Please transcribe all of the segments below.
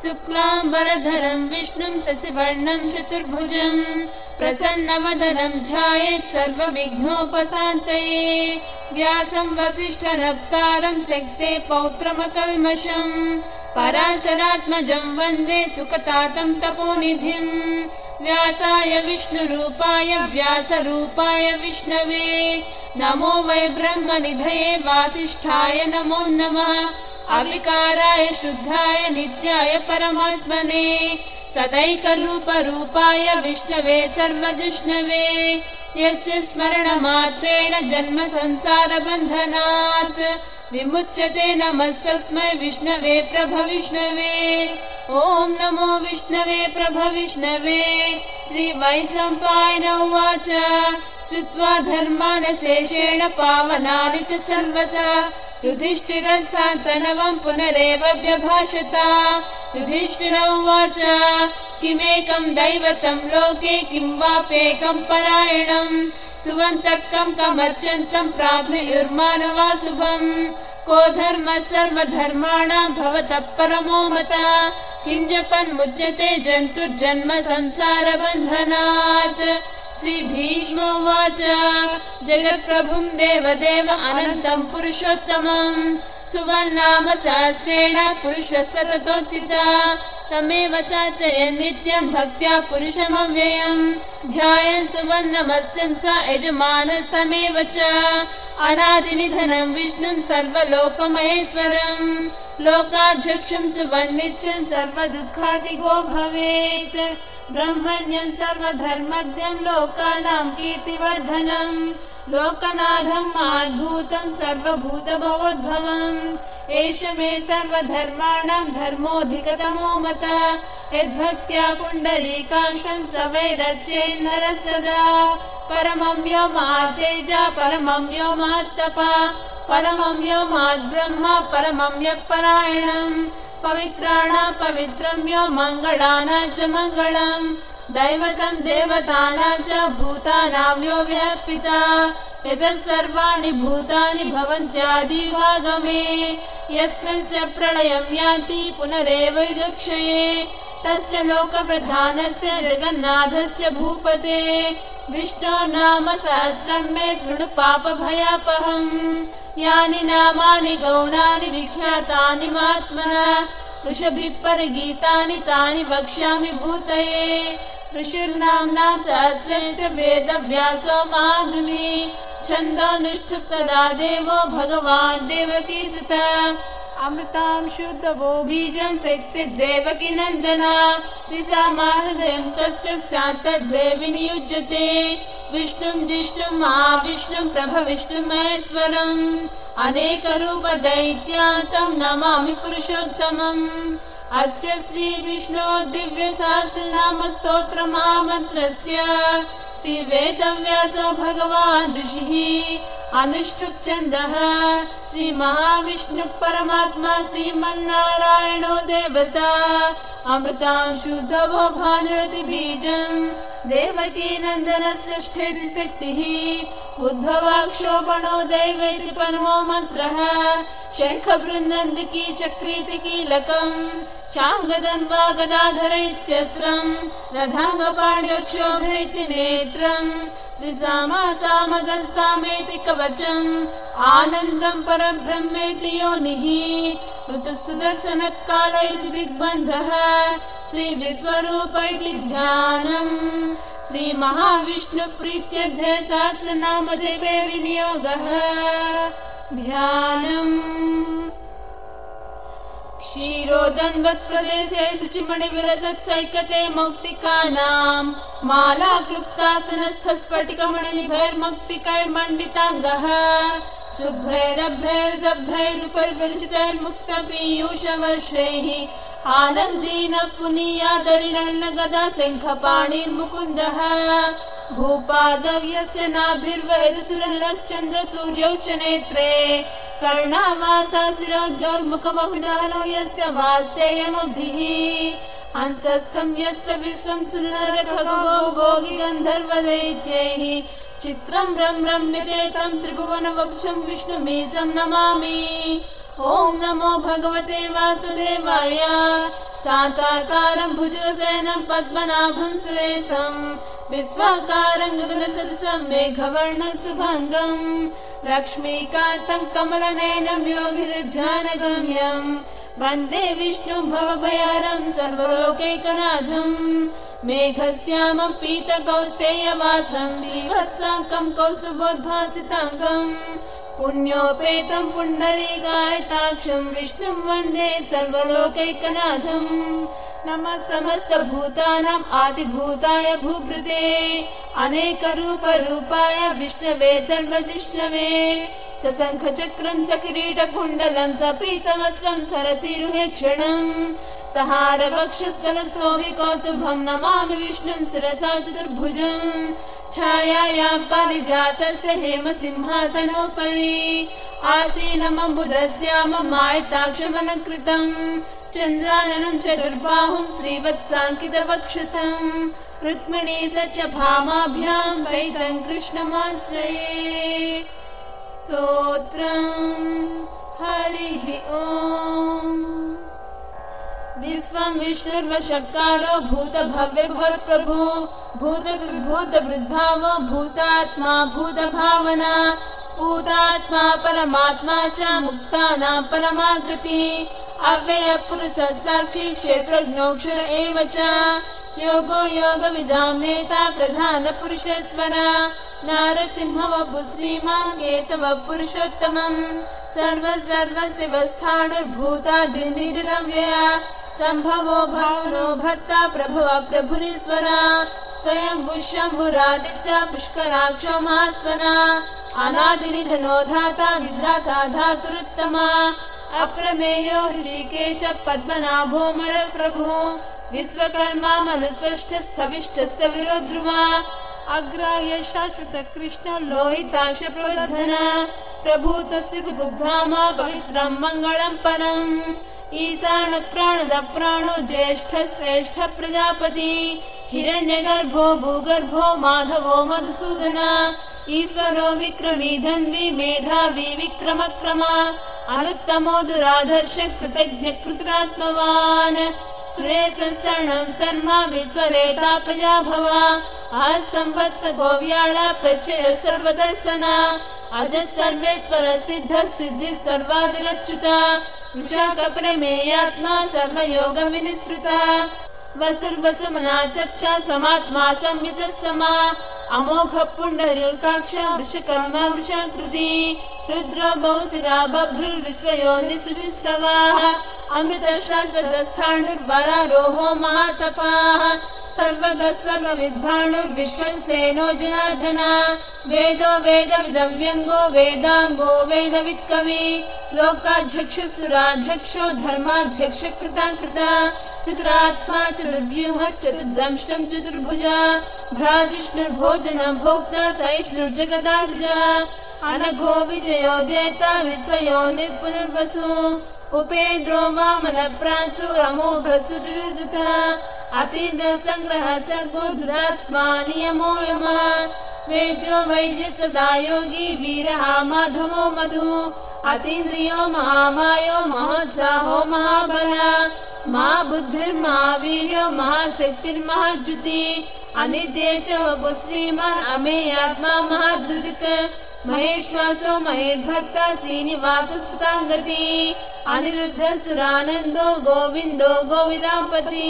शुक्लांबरधरं विष्णुं शशिवर्णं चतुर्भुजं प्रसन्नवदनं ध्यायेत् सर्वविघ्नोपशान्तये व्यासं वसिष्ठनप्तारं शक्ते पौत्रमकल्मषं पराशरात्मजं वन्दे सुखतातं तपोनिधिं व्यासाय विष्णुरूपाय व्यासरूपाय विष्णवे नमो वै ब्रह्मनिधये वासिष्ठाय नमो नमः अविकाराय शुद्धाय नित्याय परमात्मने सदैकरूपरूपाय विष्णवे सर्वजिष्णवे यस्य स्मरणमात्रेण जन्म संसारबन्धनात् विमुच्यते नमस्तस्मै विष्णवे प्रभविष्णवे ॐ नमो विष्णवे प्रभविष्णवे श्रीवैशम्पायन उवाच श्रुत्वा धर्मानशेषेण पावनानि च सर्वसा युधिष्ठिरः सान्तनवं पुनरेव व्यभाषत युधिष्ठिर उवाच किमेकं दैवतं लोके किं वाप्येकं परायणं सुवन्तकं कमर्चन्तं प्राप्नुयुर्मानवा शुभम् को धर्मः सर्वधर्माणां भवतः परमो मतः किं जपन्मुच्यते जन्तुर्जन्म संसारबन्धनात् श्रीभीष्म उवाच जगत्प्रभुं देवदेव अनन्तं पुरुषोत्तमं सुवर्णाम सहस्रेण पुरुषस्य ततोत्थिता तमेव चार्चयन् नित्यं भक्त्या पुरुषमव्ययं ध्यायन् सुवर्णमत्स्यं स यजमानस्तमेव च अनादिनिधनं विष्णुं सर्वलोकमहेश्वरं लोकाध्यक्षं सुवर्णित्यं सर्वदुःखादिगो भवेत् ब्रह्मण्यं सर्वधर्मज्ञं लोकानां कीर्तिवर्धनं लोकनाथं महाद्भूतं सर्वभूतभवोद्भवम् एष मे सर्वधर्माणां धर्मोऽधिकतमो मतः यद्भक्त्या पुण्डरीकाक्षं स वैरच्येन्नरः सदा परमं यो महातेजा परमं यो महत्तपः परमं यो महद्ब्रह्म परमं यः परायणं पवित्राणां पवित्रं यो मङ्गलानां च मङ्गलम् दैवतं देवतानां च भूतानां यो व्यापिता यतः सर्वाणि भूतानि भवन्त्यादियुगागमे यस्मिन् च प्रलयं याति पुनरेव विदुक्षये तस्य लोकप्रधानस्य जगन्नाथस्य भूपते विष्णो नाम सहस्रं मे शृणु पापभयापहम् यानि नामानि गौणानि विख्यातानि महात्मनः ऋषभिः परगीतानि तानि वक्ष्यामि भूतये ऋषिर्नाम्नां सहस्रस्य वेदव्यासो महामुनिः छन्दोनिष्ठुप् तदा देवो भगवान् देवकीसुतः अमृतां शुद्धवो बीजं शक्ति देवकी नन्दना त्रिसामाहृदयं तस्य स्यात् तद्देवि नियुज्यते विष्णुं जिष्णुं महाविष्णुं प्रभविष्णुं महेश्वरम् अनेकरूपदैत्यान्तं नमामि पुरुषोत्तमम् अस्य श्रीविष्णो दिव्यसहस्रनाम स्तोत्रमहामन्त्रस्य श्रीवेदव्यासो भगवान् ऋषिः अनुष्ठुप् छन्दः श्रीमहाविष्णुः परमात्मा श्रीमन्नारायणो देवता अमृतां शुद्धवो भानुरति बीजं देवकी नन्दनस्य षष्ठेति शक्तिः उद्भवाक्षोभणो दैवेति परमो मन्त्रः शङ्खबृन्नन्दिकी चक्रीति कीलकम् शाङ्गदन्वा गदाधर इत्यस्त्रं रथाङ्गपाणिरक्षोभेति नेत्रम् त्रिसामा सामगः सामेति कवचम् आनन्दं परब्रह्मेति योनिः ऋतुसुदर्शनः काल इति दिग्बन्धः श्रीविश्वरूप इति ध्यानम् श्रीमहाविष्णुप्रीत्यर्थे सहस्रनाम जपे विनियोगः ध्यानम् क्षीरोदन्वत्प्रदेशे शुचिमणिविलसत्सैकते मौक्तिकानां माला क्लुप्तासनस्थस्फटिकमणिनिभैर्मौक्तिकैर्मण्डिताङ्गः शुभ्रैरभ्रैर्दभ्रैरुपरिपरिचितैर्मुक्तपीयूषवर्षैः आनन्दीन पुनीयादरिणन्न गदा शङ्खपाणिर्मुकुन्दः भूपादव्यस्य नाभिर्वैरसुरनश्चन्द्रसूर्यौ च नेत्रे कर्णावासा शिरोज्जोन्मुखमभिधानो यस्य वास्तेयमभिः अन्तस्थं यस्य विश्वं सुनरखगो भोगि गन्धर्वदैत्यैः चित्रं रम्यते तं त्रिभुवनवक्षं विष्णुमीशं नमामि ॐ नमो भगवते वासुदेवाय। शान्ताकारं भुजगशयनं पद्मनाभं सुरेशं विश्वाकारं गगनसदृशं मेघवर्णं शुभाङ्गं लक्ष्मीकान्तं कमलनयनं योगिर्ध्यानगम्यं वन्दे विष्णुं भवभयहरं सर्वलोकैकनाथं मेघश्यामं पीतकौसेयवासं श्रीवत्साङ्कं कौस्तुभोद्भासिताङ्गं पुण्योपेतं पुण्डरीकायताक्षं विष्णुं वन्दे सर्वलोकैकनाथं नमः समस्तभूतानाम् आदिभूताय भूभृते अनेकरूपरूपाय विष्णवे सर्वजिष्णवे सशङ्खचक्रं सकिरीटकुण्डलं सपीतवस्त्रं सरसीरुहेक्षणं सहारवक्षस्थलशोभिकौस्तुभं नमामि विष्णुं शिरसा चतुर्भुजं छायायां पारिजातस्य हेमसिंहासनोपरि आसीनमम्बुधश्याममायताक्षमलकृतं चन्द्राननं चतुर्बाहुं श्रीवत्साङ्कितवक्षसं रुक्मिणी सत्यभामाभ्यां सहितं कृष्णमाश्रये। स्तोत्रम् हरिः ॐ। विश्वं विष्णुर्वषट्कारो भूतभव्यभवत्प्रभु भूतभृद्भावो भूतात्मा भूतभावना भूतात्मा परमात्मा च मुक्तानां परमागति अव्ययपुरुषः साक्षी क्षेत्रज्ञोऽक्षर एव च योगो योगविदां नेता प्रधानपुरुषेश्वर नारसिंहवपुः श्रीमान् केशवः पुरुषोत्तमम् सर्वस्यवस्थाणुर्भूतादिनिरव्यय सम्भवो भावनो भर्ता प्रभव प्रभुरीश्वर स्वयंभुः शम्भुरादित्य पुष्कराक्षो महास्वर अनादिनिधनो धाता विधाता धातुरुत्तमा अप्रमेयो ऋषिकेश पद्मनाभो मरप्रभु विश्वकर्मा मनुष्यष्ठस्थविष्ठस्थविरो ध्रुवा अग्राह्य शाश्वत कृष्ण लोहिताक्ष प्रवर्धन प्रभु तस्य गुग्धामा पवित्रं मङ्गलं परम् ईशान प्राणद प्राणो ज्येष्ठ श्रेष्ठ प्रजापति हिरण्यगर्भो भूगर्भो माधवो मधुसूदन ईश्वरो विक्रमी धन्वी मेधावी विक्रमक्रमा अनुत्तमो दुराधर्ष कृतज्ञ कृतात्मवान् सुरेश शरणं शर्मा विश्वरेता प्रजा भव आज संवत्स गोव्याळा प्रचय सर्वदर्शना अज सर्वेश्वर सिद्ध सिद्धि सर्वादिरच्युता विशाख प्रमेयात्मा सर्वयोग विनिश्रुता वसुर्वसुमना सच्चा समात्मा संयुत समा अमोघ पुण्डरीकाक्ष वृषकर्मा वृषाकृति रुद्रो बहुशिरा बभ्रुर्विश्वयोनिसृजिश्रवाः अमृत शाश्वतस्थाणुर्वरारोहो महातपाः सर्वगः सर्वविद्भाणुर्विश्वसेनो जनार्दन वेदो वेदविदव्यङ्गो वेदाङ्गो वेदवित्कवि लोकाध्यक्षसुराध्यक्षो धर्माध्यक्ष कृता चतुरात्मा चतुर्व्यूह चतुर्दंष्टं चतुर्भुजा भ्राजिष्णुर्भोजन भोक्ता सहिष्णुर्जगदार्जा अनघो विजयो जेता विश्वयोनिः पुनर्वसु उपेन्द्रो वामन प्रांसु अमोघ सुदुर्दुता अतीन्द्र संग्रह सर्गो धुरात्मा नियमो यमः वेजो वैद्य सदा योगी वीरः माधवो मधु अतीन्द्रियो महामायो महोत्साहो महाबल महाबुद्धिर्महावीर्यो महाशक्तिर्महाज्युति अनिर्देशो बुद्धिमान् अमेयात्मा महाधृतिक महेश्वासो महेर्भर्ता श्रीनिवास सुतांगति अनिरुद्ध सुरानंदो गोविंदो गोविदापति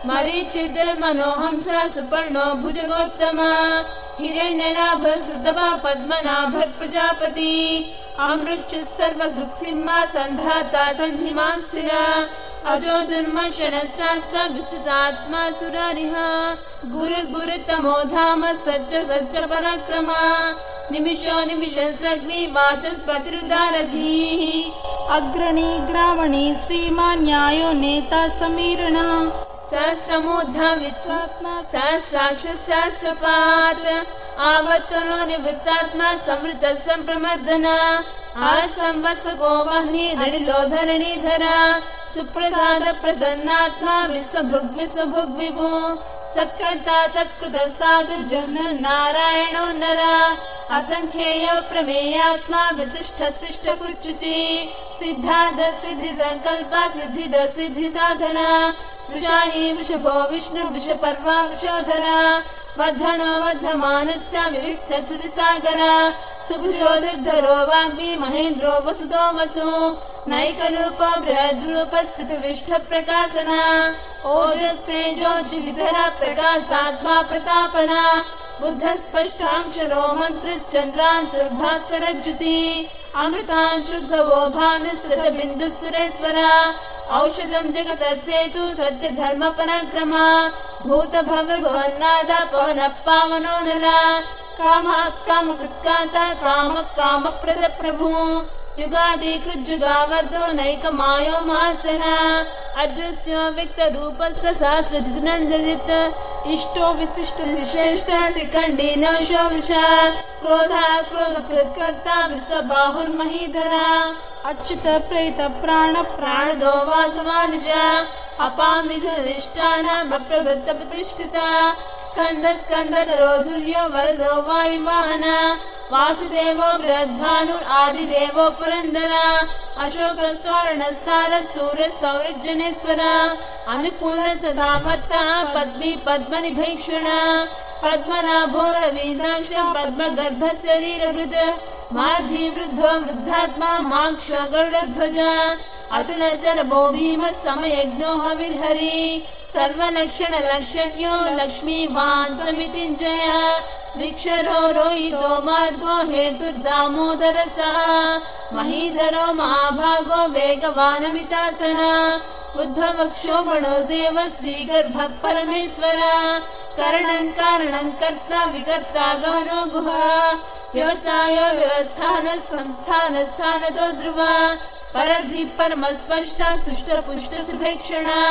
मरीचिद्र मनोहंस सुपर्णो भुजगोत्तम हिरण्यनाभ सुतभा पद्मनाभ प्रजापति अमृच्यु सर्वदृक्सिंहा संधाता संधिमान् स्थिरा अजो दुर्मशनस्तात्स्व विस्तृतात्मा सुरारिः गुरुर्गुरुतमो धाम सच्च सच्च पराक्रमा निमिषो निमिषस्रग्नि वाचस्पतिरुदारधीः अग्रणी ग्रामणी श्रीमान् न्यायो नेता समीरणः सहस्रमूर्धा विश्वात्मा सहस्राक्ष सहस्रपात् आवत्तनो निवृत्तात्मा संवृत संप्रमर्दन आसंवत्सको वह्नि धनिलो धरणीधर सुप्रसाद प्रसन्नात्मा विश्वभुग् विभु सत्कर्ता सत्कृतः साधु नारायणो नर असंख्येय प्रमेयात्मा विशिष्ट शिष्ट कुच्युचि सिद्धार्थ सिद्धि संकल्प सिद्धिद सिद्धि साधना वृषाहि वृषभो विष्णु वृषपर्वा वृषोधरा वर्धनो वर्धमानश्च विविक्त श्रुतिसागरा सुभुजो दुर्धरो वाग्मी महेन्द्रो वसुतो वसु नैकरूप बृहद्रूपस्य विष्ठ प्रकाशना ओजस्तेजो जिगिधरा प्रकाशात्मा प्रतापना बुद्ध स्पष्टाक्षरो मन्त्रश्चन्द्रांशुर्भास्करज्युति अमृतांशुद्भवो भानुस्तत बिन्दुः सुरेश्वरा औषधं जगतस्येतु सत्य धर्म पराक्रमा भूत भवन्नाद पवन पावनो नरा कामः कामकृत्काता काम कामप्रद प्रभु युगादि कृज्जुगावर्धो नैकमायो मासना अदृश्यो व्यक्तरूपस्य सहस्रजितनञ्जलित इष्टो विशिष्ट श्रेष्ठ शिखण्डिनो शोषा क्रोधा क्रोधकृत्कर्ता विश्वबाहुर्महीधरा अच्युत प्रेत प्राण प्राणदो वासवानुज अपामृतनिष्ठानामप्रवृत्त प्रतिष्ठिता स्कन्द स्कन्धधरो धुर्यो वरदो वायुवाहन वासुदेवो बृहद्भानुरादिदेवो पुरन्दरा अशोकस्तोरणस्थार सूर्य सौरजनेश्वर अनुकूल सदा भक्ता पद्मी पद्मनिभैक्षुणा पद्मनाभो रवीन्द्राक्ष पद्मगर्भ शरीरवृद मार्धी वृद्धो वृद्धात्मा माक्ष गरुडध्वज अतुल शरभो भीम समयज्ञो हविर्हरि सर्वलक्षण लक्षण्यो लक्ष्मीवान् समितिञ्जय विक्षरो रोहितो मार्गो हेतुर्दामोदरसः महीधरो महाभागो वेगवानमितासना उद्भवक्षोभणो देव श्रीगर्भ परमेश्वर करणं कारणं कर्ता विकर्ता गहनो गुहा व्यवसाय व्यवस्थान संस्थान स्थानतो ध्रुव परद्धि परम स्पष्ट तुष्ट पुष्ट सुभेक्षणा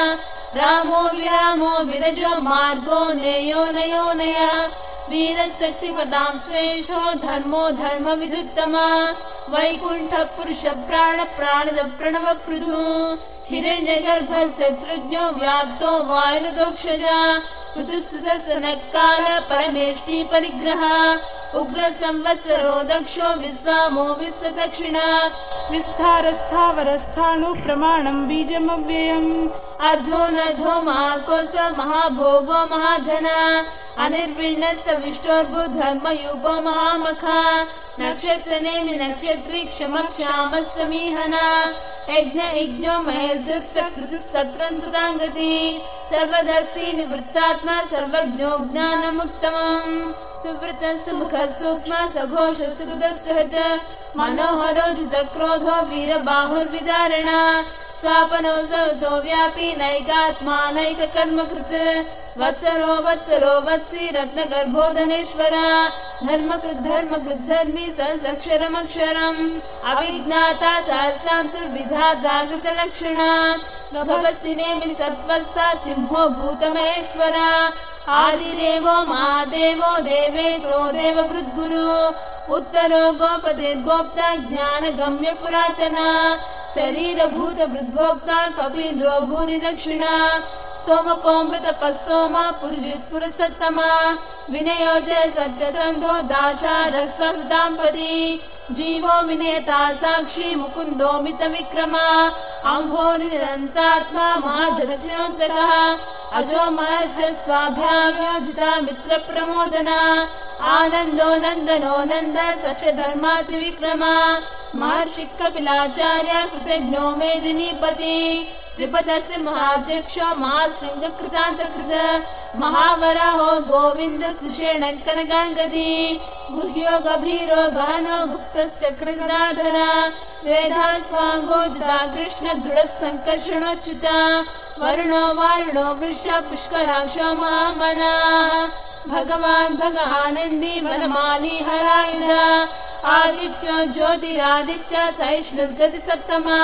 रामो विरामो विरजो मार्गो नेयो नयो नया वीर शक्ति पदां श्रेष्ठो धर्मो धर्म विदुत्तमा वैकुंठ पुरुष प्राण प्राणद प्रणव पृथु हिरण्यगर्भ शत्रुघ्नो व्याप्तो वायुर्दोक्षजा ऋतुसुदर्शनकाल परमेष्टि परिग्रह उग्र संवत्सरो दक्षो विश्वामो विश्वदक्षिणा विस्तार स्थावर स्थाणु प्रमाणं बीजमव्ययम् अधो नधो महाकोश महाभोगो महाधना अनिर्विण्णस्त विष्टोर्बुधर्मयूपो महामखा नक्षत्र नेमि नक्षत्री क्षम क्षाम समीहना यज्ञ यज्ञो महेर्जस्य कृतु सत्रं सदांगति सर्वदर्शी निवृत्तात्मा सर्वज्ञो ज्ञानमुत्तमम् सुवृत सुमुख सूक्ष्म सघोष सुखदसहत मनोहरो जित क्रोधो वीर बाहुर्विदारणा स्वापनो सवसो व्यापी नैकात्मा नैक कर्म कृत वत्सरो वत्सरो वत्सी रत्न गर्भोधनेश्वरा धर्म कृत धर्मी संसक्षरमक्षरम् अविज्ञाता सहस्रांशुर्विधाता कृत लक्षणा भवति नेमि सत्वस्था सिंहो भूतमहेश्वरा आदिदेवो महादेवो देवेशो देववृद्गुरु उत्तरो गोपते गोप्ता ज्ञान गम्य पुरातना शरीर भूत वृद्भोक्ता कपीन्द्रो भूरि दक्षिणा सोमपोमृत पस्सोमा पुरुजित् पुरुषोत्तमा विनयोज सत्यसन्धो दाशारसदाम्पति जीवो विनेता साक्षी मुकुन्दो मित विक्रमा अम्भोरिदन्तात्मा महाधस्योऽन्तकः अजो महर्ष स्वाभ्याम्योजिता मित्र प्रमोदना आनन्दो नन्दनो नन्द सच धर्माति विक्रमा महर्षि कपिलाचार्य कृतज्ञो मेदिनीपति त्रिपदश्री महाध्यक्षो महाशृंग कृतांत कृत महावराहो गोविंद सुषेण कनकांगदी गुह्यो गभीरो गहनो गुप्तश्चक्रगदाधरा वेदास्वांगो जुता कृष्ण दृढ़ संकर्षणोच्युता वरुणो वारुणो वृष पुष्कराक्षो महामना भगवान भगानंदी वनमाली हरायुधा आदित्यो ज्योतिरादित्य सहिष्णुर्गति सप्तमा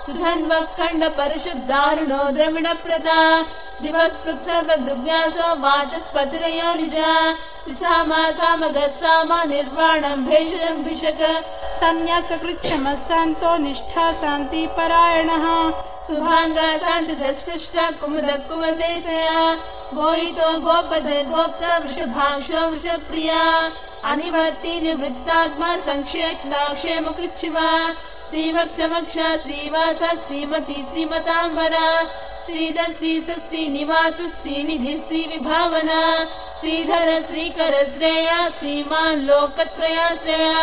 सुधन्वखंड परिशुद्धारुणो द्रविण प्रदा दिवस्पृक् सर्वदुर्व्यासो वाचस्पतिरयो निजा तिसामा सामगस्सामा निर्वाणं भेषजं भिषक संन्यास कृच्छम शान्तो निष्ठा शान्ति परायणः शुभांगा शांतिदष्ट कुमुद कुमदेशया गोहितो गोपदर्गोप्ता वृषभाक्षो वृषप्रिया अनिवर्ति निवृत्तात्मा संक्षेप्ताक्षेम कृच्छिवा श्रीवक्षमक्षा श्रीवासा श्रीमती श्रीमतांबरा श्रीध श्रीस श्रीनिवास श्रीनिधि श्रीविभावना श्रीधर श्रीकर श्रेया श्रीमान लोकत्रयाश्रया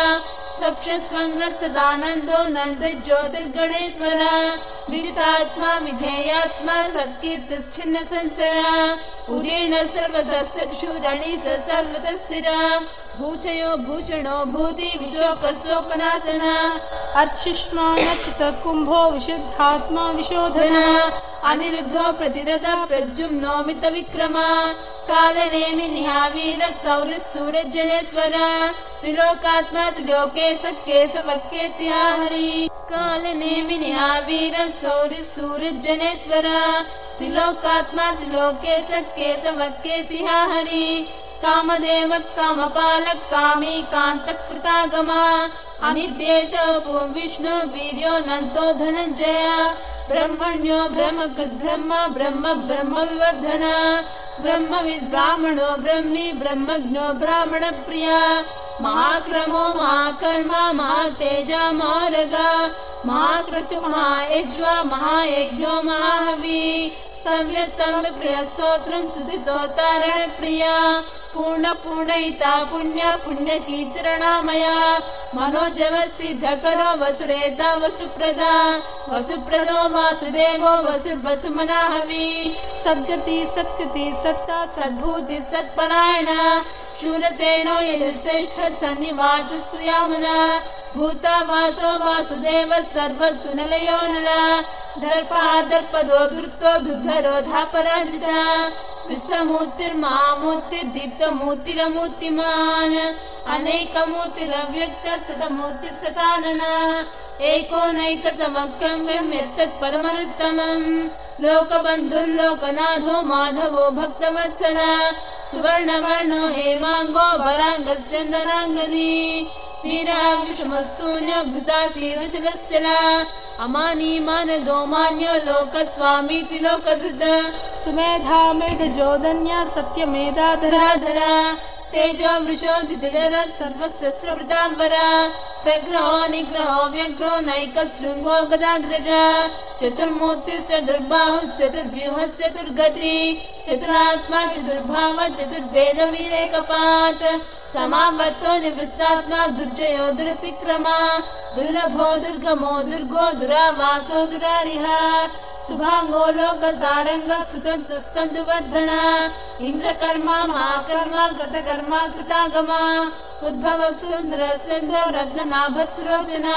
सक्षस्वंग सदानंदो नंद ज्योतिर्गणेश्वरा विजितात्मा विधेयात्मा सत्कीर्तिश्चिन्न संशया उदीर्ण सर्वतश्चक्षुरणि सर्वतः स्थिरा भूचयो भूषणो भूति विशोक शोकनाशना अर्चिष्मानच्युत कुंभो विशुद्धात्मा विशोधना अनिरुद्धो प्रतिरथ प्रद्युम्नो मित विक्रमा कालनेमि निहावीर सौर सूरज जनेश्वरा त्रिलोकात्मा त्रिलोके सकेश वक्केश हरि कालनेमि निहावीर सौर सूरज जनेश्वरा त्रिलोकात्मा त्रिलोके सकेश वक्केश हरि कामदेव कामपालक कामी कांत कृतागमा अनिर्देश विष्णु वीर्यो नंतो धनंजय ब्रह्मण्यो ब्रह्मकृत ब्रह्म ब्रह्म ब्रह्म विवर्धना ब्रह्मविद ब्राह्मणो ब्रह्मी ब्रह्मज्ञो ब्राह्मण प्रिया महाक्रमो महाकर्मा महातेजा महारगा महाक्रतु महायज्वा महायज्ञो महाहवि स्तव्य स्तंभ प्रिय स्तोत्रम स्तुति स्तोतारण प्रिया पूर्ण पूर्णयिता पुण्य पुण्य कीर्तनामया मनोजवस्थित करो वसुरेता वसुप्रदा वसुप्रदो वासुदेवो वसुर्वसुमनाहवि सद्गति सत्यति सत्ता सद्भूति सत्परायण शूरसेनो यजुश्रेष्ठ सन्निवास सुयामना भूता वासो वासुदेव सर्वसुनलयो नला दर्पा दर्पदो धृतो दुर्धरो धापराजिता विश्वमूर्तिर्महामूर्तिर्दीप्तमूर्तिरमूर्तिमान् अनेकमूर्तिरव्यक्त सतमूर्तिसतानन एकोनैकसमक्कं यत्तत्परमनुत्तमम् लोकबन्धुर्लोकनाथो माधवो भक्तवत्सला सुवर्णवर्णो हेमाङ्गो वराङ्गश्चन्दनाङ्गदी वीरा विषमशून्यो घृतासीरुचलश्चला अमानी मानदो मान्यो लोकस्वामी त्रिलोकधृत सुमेधा मेधजोदन्या सत्यमेधाधरा तेजो वृषोदितर सर्वस्य स्रवृताम्बरा प्रग्रहो निग्रहो व्यग्रो नैकशृङ्गो गदाग्रज चतुर्मूर्तिश्चतुर्बाहुश्चतुर्व्यूहस्य चतुर्गति चतुरात्मा चतुर्भाव चतुर्वेदविरेकपात् समावर्तो निवृत्तात्मा दुर्जयो दुरतिक्रमा दुर्लभो दुर्गमो दुर्गो दुरावासो दुरारिहा शुभांगो लोकसारंग सुतंतुस्तंतुवर्धना इंद्रकर्मा महाकर्मा कृतकर्मा कृतागमा उद्भव सुंदर सिंधु रत्ननाभस्रोचना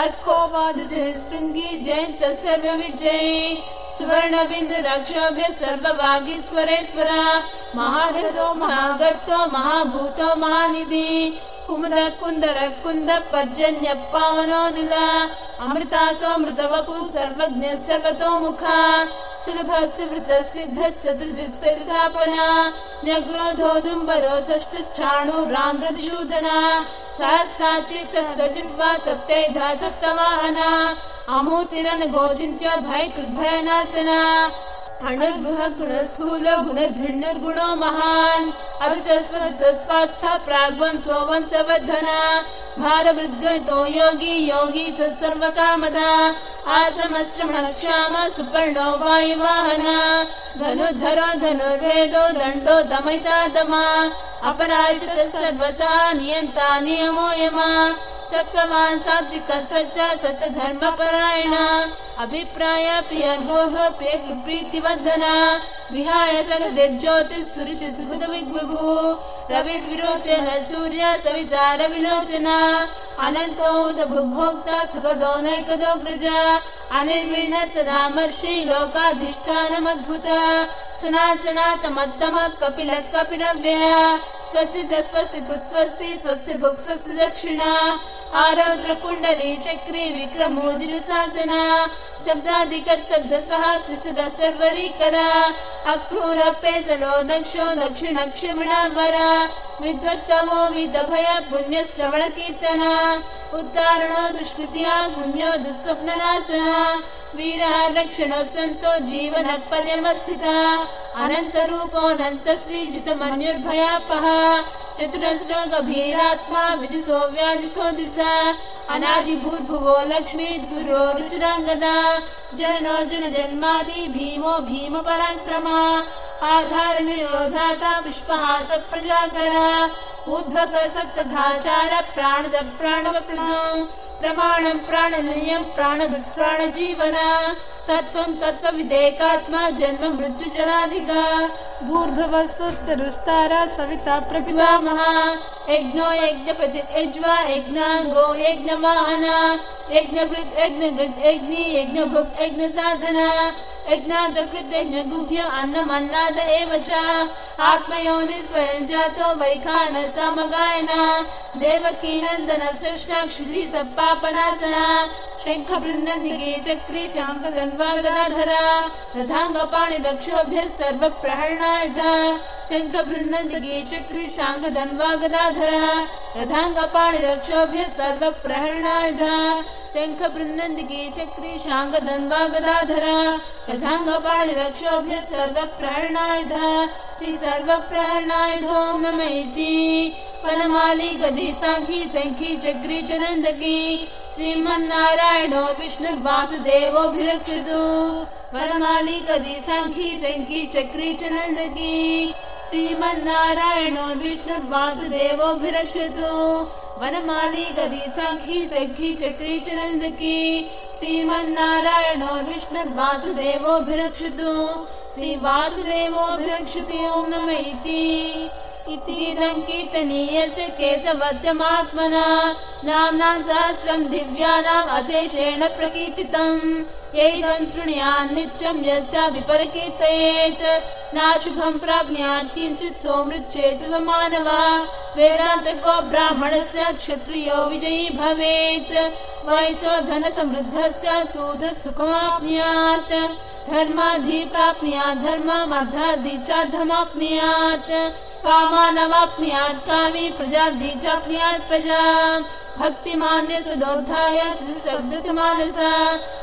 अर्को वादशृंगी जयंत सर्व विजयी सुवर्ण बिंदु रक्षोभ्य सर्वभागीश्वरेश्वरा महाधृतो महागर्तो महाभूतो महानिधि कुमुद कुंदर कुंद पर्जन्य पावनो निला अमृतासोऽमृतवपु सर्वज्ञ सर्वतोमुखा सुलभ सुवृत सिद्ध सदृजस्थापना न्यग्रोधोदुम्बरो षष्ठश्चाणूरान्ध्रशूधना सहस्राची सप्तजिह्वा सप्तैधा सप्तवाहना अमूतिरन गोचिन्त्यो भयकृद्भयनाशना अणुर्गुह गुणस्थूल गुणर्भिन्नुर्गुणो महान् अरुचस्वस्थ प्राग्वंसो वंशवर्धना भारवृद्गतो योगी योगी सर्वकामदा आश्रमश्रमणक्षाम सुपर्णो वायुवाहना धनुर्धरो धनुर्वेदो दण्डो दमयिता दमा अपराजित सर्वसा नियन्ता नियमो यमा सत्त्ववान् सात्विक सच्चा सत्य धर्म परायण अभिप्राय प्रियर्भोः प्रीतिवर्धना विहाय सगदिर्ज्योतिः सुरचिद्भुत विभु रविर्विरोचन सूर्य सविता रविलोचना अनन्तोद भुग्भोक्ता सुखदो नैकदो ग्रज अनिर्विण्ण सदामर्षि लोकाधिष्ठानमद्भुत सनातनातमत्तम कपिल कपिरव्यय स्वस्ति स्वस्ति स्वस्ति स्वस्ति भुक् स्वस्ति दक्षिणा आरौद्र कुंडली चक्री विक्रमोदिशासना शब्दाधिक शब्द सहस्र सर्वरीकरा अक्रूर पेसलो दक्षो दक्षिण क्षिमणावरा विद्वत्तमो विदभय पुण्य श्रवण कीर्तना उत्तारणो दुष्कृत्या पुण्यो दुःस्वप्ननाशना वीरा रक्षणो संतो जीवन पर्यवस्थिता अनंत रूपो अनंत श्रीजित मन्युर्भयापः चतुरस्रो गभीरात्मा विदिशो व्यादिशो दिशा अनादि भूर्भुवो लक्ष्मी सूर्यो रुचिरांगदा जननो जन जन्मादि भीमो भीम पराक्रमा आधारणयो धाता पुष्पहास प्रजाकरा ऊर्ध्वक सप्तधाचार प्राणद प्राणव प्रदो प्रमाणं प्राणनिलयं प्राणभृत् प्राणजीवना तत्त्वं तत्त्वविदेकात्मा जन्म मृत्यु जराधिका भूर्भुवः स्वस्तरुस्तारा सविता प्रतिभामः यज्ञो यज्ञपति यज्वा यज्ञांगो यज्ञवाहना यज्ञभृत् यज्ञकृत् यज्ञी यज्ञभुक् यज्ञसाधना यज्ञादकृत् यज्ञगुह्य अन्नमन्नाद एव च आत्मयोनि स्वयं जातो वैखानः समगायना देवकी नन्दन सृष्टा क्षुधि सप्पापनाचना शंख बृन्नदिगे चक्री शांकगन्वा गदाधरा रथांगपाणि दक्षोभ्यः सर्व प्रहरणायुधा शंख बृन्नदिगे चक्री शांकगन्वा गदाधरा रथांगपाणि दक्षोभ्यः सर्व प्रहरणायुधा शंख बृन्नदिगे चक्री शांकगन्वा गदाधरा रथांगपाणि दक्षोभ्यः सर्व प्रहरणायुधा श्री सर्व प्रहरणायुधो नमः इति वनमाली गदी सांखी शंखी चक्री चरंदकी श्रीमन्नारायणो विष्णुर्वासुदेवोऽभिरक्षतु वनमाली गदी सांखी शंखी चक्री चरंदकी श्रीमन्नारायणो विष्णुर्वासुदेवोऽभिरक्षतु वनमाली गदी सांखी शंखी चक्री चरंदकी श्रीमन्नारायणो विष्णुर्वासुदेवोऽभिरक्षतु श्री वासुदेवोऽभिरक्षतु ओम नमः इति कीर्तनीयस्य केशवस्य महात्मना नाम्नां सहस्रं दिव्यानाम् अशेषेण प्रकीर्तितम् यैदं शृणुयात् नित्यं यश्चापि परकीर्तयेत् नाशुभं प्राप्नुयात् किञ्चित् सोमृच्छेत् मानवः वेदान्तको ब्राह्मणस्य क्षत्रियो विजयी भवेत् वैसो धनसमृद्धस्य शूद्रसुखमाप्नुयात् धर्माधि प्राप्नुयात् धर्ममर्धादि च धमाप्नुयात् कामानवाप्नुयात् कामी प्रजादि चाप्नुयात् प्रजा भक्तिमान्य सदोद्धाय सुसद्गतमानसा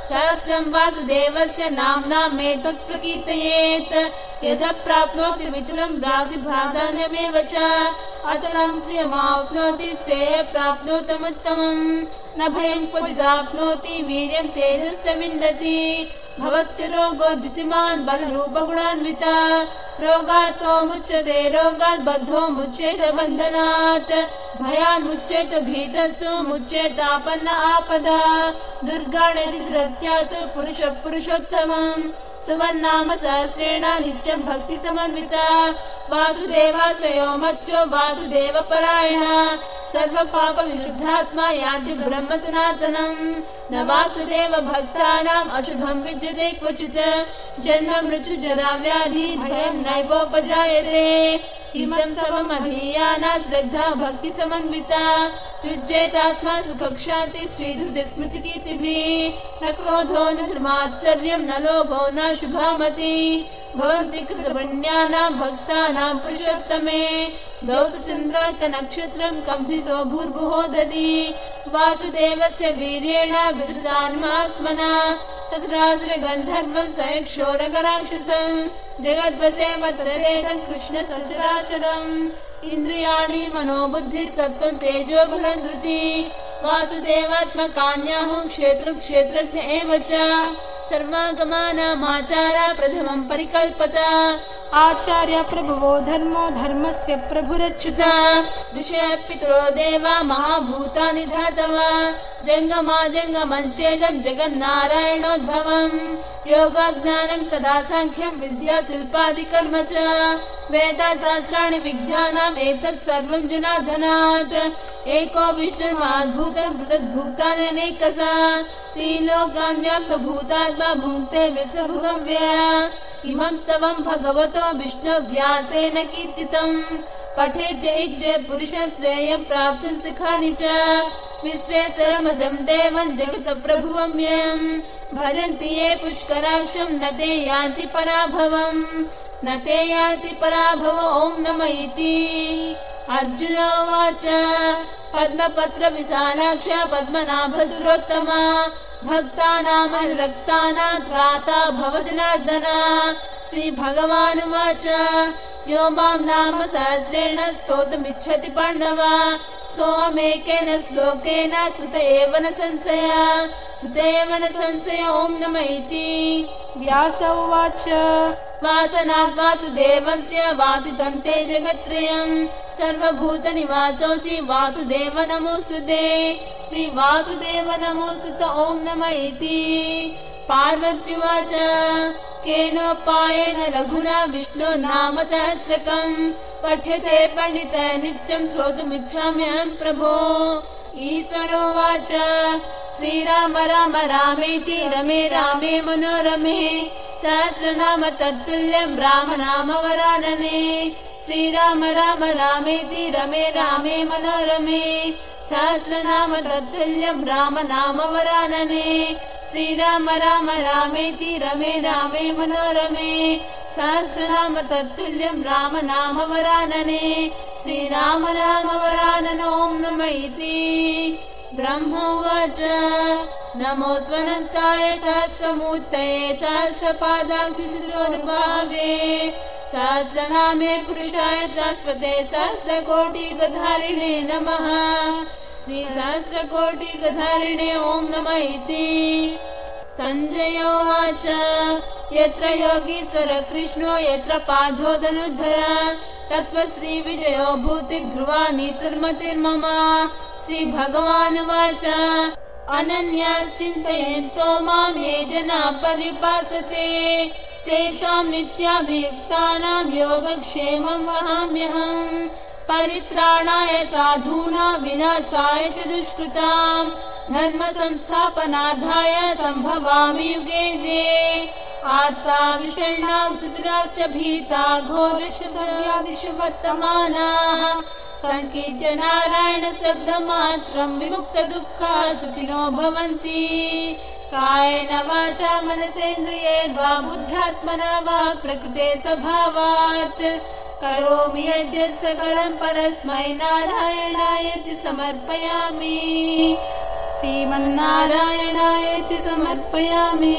सहस्रं वासुदेवस्य नाम्नामेतत् प्रकीर्तयेत् यश प्राप्नोति विपुलं प्रातिभादान्यमेव च अतलं श्रियमाप्नोति श्रेयः प्राप्नोतमुत्तमम् न भयं क्वचिदाप्नोति वीर्यं तेजश्च विन्दति भवच्च रोगो द्युतिमान् बलरूपगुणान्विता रोगातो मुच्यते रोगात् बद्धो मुच्येत बन्धनात् भयान् मुच्येत भीतस्तु मुच्येतापन्न आपदा दुर्गाणिरत्यासु पुरुष पुरुषोत्तमम् सुवन्नाम सहस्रेण नित्यं भक्ति समन्विता वासुदेवाश्रयो मच्चो वासुदेव परायण सर्व पाप विशुद्धात्मा याति ब्रह्म सनातनम् न वासुदेव भक्तानाम् अशुभं विद्यते क्वचित् जन्म मृत्यु जरा व्याधि भयं नैवोपजायते इदं सर्वम् अधीयानात् श्रद्धा भक्ति समन्विता युज्येतात्मा सुखक्षान्ति श्रीधृति स्मृति कीर्तिभिः न क्रोधो न धर्मात्सर्यं न लोभो न शुभामति भवन्ति कृतपुण्यानां भक्तानां पुरुषोत्तमे दौसचन्द्रार्क नक्षत्रं कंसिसो भूर्भुवो दधि वासुदेवस्य वीर्येण विद्रुतान्मात्मना तस्रासुर गन्धर्वं सयक्षोरगराक्षसं जगद्वसेवतरेदं कृष्ण सचराचरम् इन्द्रियाणि मनोबुद्धि सत्त्वं तेजो बलं धृति वासुदेवात्मकान्याहुं क्षेत्रं क्षेत्रज्ञ एव च सर्वागमानामाचार्य प्रथमं परिकल्पता आचार्य प्रभवो धर्मो धर्मस्य प्रभुरच्युता ऋषयः पितरो देवा महाभूतानि धातवा जंगमा जंगमञ्चेदं जगन्नारायणोद्भवम् योगाज्ञानं सदा सांख्यं विद्या शिल्पादिकर्म च वेदशास्त्राणि विज्ञानम् एतत् सर्वं जनार्दनात् एको विष्णुर्महाद्भूतं पृथग्भूतानि अनेकशः त्रिलोकान् व्याप्तभूतात्मा भुङ्क्ते विश्वभुगं व्यय इमं स्तवं भगवतो विष्णुव्यासेन कीर्तितम् पठेत् जय पुरुषं श्रेयं प्राप्तुं सुखानि च विश्वेश्वरमजं देवं जगत्प्रभुवं यं भजन्ति ये पुष्कराक्षं न ते यान्ति पराभवम् न ते यान्ति पराभव ॐ नमः इति। अर्जुन उवाच पद्मपत्र विशालाक्ष पद्मनाभसुरोत्तमा भक्तानामनुरक्तानां त्राता भव जनार्दन। श्रीभगवानुवाच यो मां नाम सहस्रेण स्तोतुमिच्छति पाण्डव सोऽहमेकेन श्लोकेन सुत एव न संशय ॐ नमः इति। व्यास उवाच वासनात् वासुदेवस्य वासितं ते जगत्त्रयम् सर्वभूतनिवासोऽसि वासुदेव नमोऽस्तुते। श्रीवासुदेव नमोऽस्तुते ॐ नमः इति। पार्वत्युवाच केनोपायेन लघुना विष्णो नाम सहस्रकम् पठ्यते पण्डितः नित्यं श्रोतुमिच्छाम्यहं प्रभो। ईश्वरोवाच श्रीराम राम रामेति रमे रामे मनोरमे सहस्रनाम तत्तुल्यं राम नाम वरानने। श्रीराम राम रामेति रमे रामे मनोरमे सहस्रनाम तत्तुल्यं राम नाम वरानने। श्रीराम राम रामेति रमे रामे मनोरमे सहस्रनाम तत्तुल्यं राम नाम वरानने। श्रीराम नाम वरानन ॐ नमः इति। ब्रह्मोवाच नमोऽस्त्वनन्ताय सहस्रमूर्तये सहस्रपादाक्षिशिरोर्भावे सहस्रनामे पुरुषाय शाश्वते सहस्रकोटिगधारिणे नमः। श्री सहस्रकोटिगधारिणे ॐ नमः इति। संजय उवाच यत्र योगीश्वर कृष्णो यत्र पार्थो धनुर्धर तत्र श्रीविजयो भूतिर्ध्रुवा नीतिर्मतिर्मम। श्रीभगवानुवाच अनन्याश्चिन्तयन्तो मां ये जनाः पर्युपासते तेषां नित्याभियुक्तानां योगक्षेमं वहाम्यहम्। परित्राणाय साधूनां विनाशाय च दुष्कृतां धर्म संस्थापनार्थाय सम्भवामि युगे युगे। आर्ता विषण्णां चित्राश्च भीता घोरशव्यादिषु वर्तमानाः संकीर्त्य नारायण शब्दमात्रं विमुक्तदुःखाः सुखिनो भवन्ति। कायेन वाचा मनसेन्द्रियैर्वा बुद्ध्यात्मना वा प्रकृते स्वभावात् करोमि यद्यत् सकलं परस्मै नारायणायति समर्पयामि। श्रीमन्नारायणायति समर्पयामि।